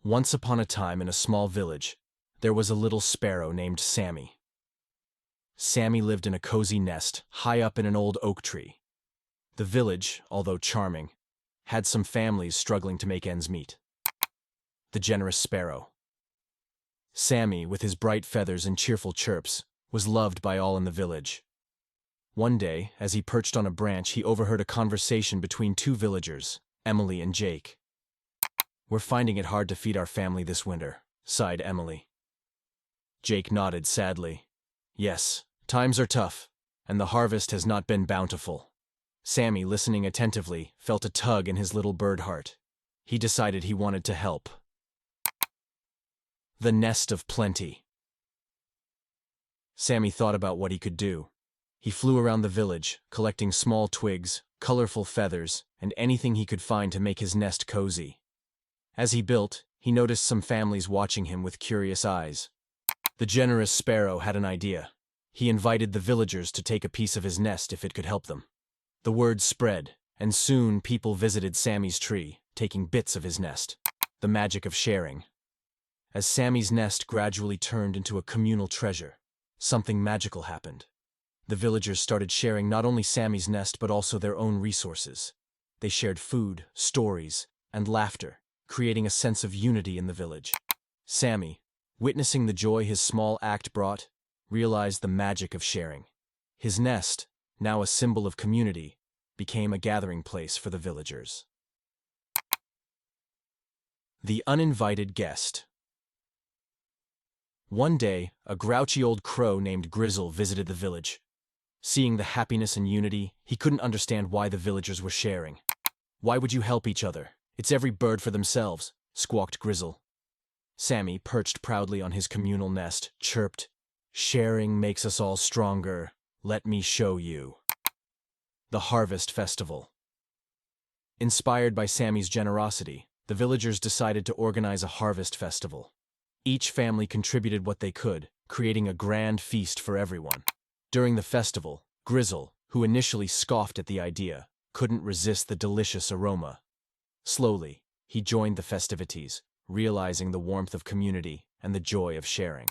Once upon a time in a small village, there was a little sparrow named Sammy. Sammy lived in a cozy nest high up in an old oak tree. The village, although charming, had some families struggling to make ends meet. The generous sparrow. Sammy, with his bright feathers and cheerful chirps, was loved by all in the village. One day, as he perched on a branch, he overheard a conversation between two villagers, Emily and Jake. "We're finding it hard to feed our family this winter," sighed Emily. Jake nodded sadly. "Yes, times are tough, and the harvest has not been bountiful." Sammy, listening attentively, felt a tug in his little bird heart. He decided he wanted to help. The nest of plenty. Sammy thought about what he could do. He flew around the village, collecting small twigs, colorful feathers, and anything he could find to make his nest cozy. As he built, he noticed some families watching him with curious eyes. The generous sparrow had an idea. He invited the villagers to take a piece of his nest if it could help them. The word spread, and soon people visited Sammy's tree, taking bits of his nest. The magic of sharing. As Sammy's nest gradually turned into a communal treasure, something magical happened. The villagers started sharing not only Sammy's nest but also their own resources. They shared food, stories, and laughter, creating a sense of unity in the village. Sammy, witnessing the joy his small act brought, realized the magic of sharing. His nest, now a symbol of community, became a gathering place for the villagers. The uninvited guest. One day, a grouchy old crow named Grizzle visited the village. Seeing the happiness and unity, he couldn't understand why the villagers were sharing. "Why would you help each other? It's every bird for themselves," squawked Grizzle. Sammy, perched proudly on his communal nest, chirped, "Sharing makes us all stronger. Let me show you." The Harvest Festival. Inspired by Sammy's generosity, the villagers decided to organize a harvest festival. Each family contributed what they could, creating a grand feast for everyone. During the festival, Grizzle, who initially scoffed at the idea, couldn't resist the delicious aroma. Slowly, he joined the festivities, realizing the warmth of community and the joy of sharing.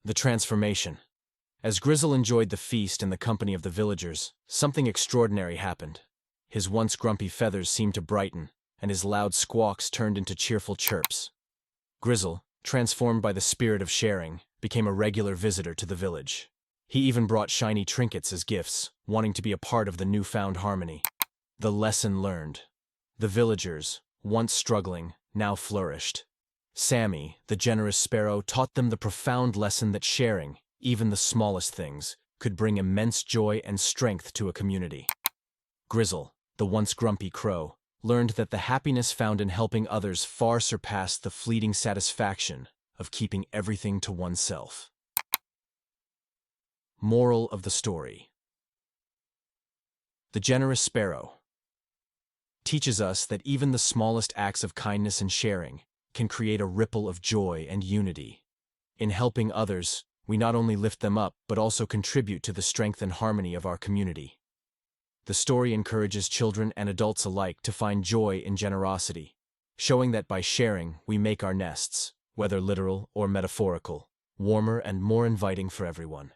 The transformation. As Grizzle enjoyed the feast in the company of the villagers, something extraordinary happened. His once grumpy feathers seemed to brighten, and his loud squawks turned into cheerful chirps. Grizzle, transformed by the spirit of sharing, became a regular visitor to the village. He even brought shiny trinkets as gifts, wanting to be a part of the newfound harmony. The lesson learned. The villagers, once struggling, now flourished. Sammy, the generous sparrow, taught them the profound lesson that sharing, even the smallest things, could bring immense joy and strength to a community. Grizzle, the once grumpy crow, learned that the happiness found in helping others far surpassed the fleeting satisfaction of keeping everything to oneself. Moral of the story. The generous sparrow teaches us that even the smallest acts of kindness and sharing can create a ripple of joy and unity. In helping others, we not only lift them up but also contribute to the strength and harmony of our community. The story encourages children and adults alike to find joy in generosity, showing that by sharing we make our nests, whether literal or metaphorical, warmer and more inviting for everyone.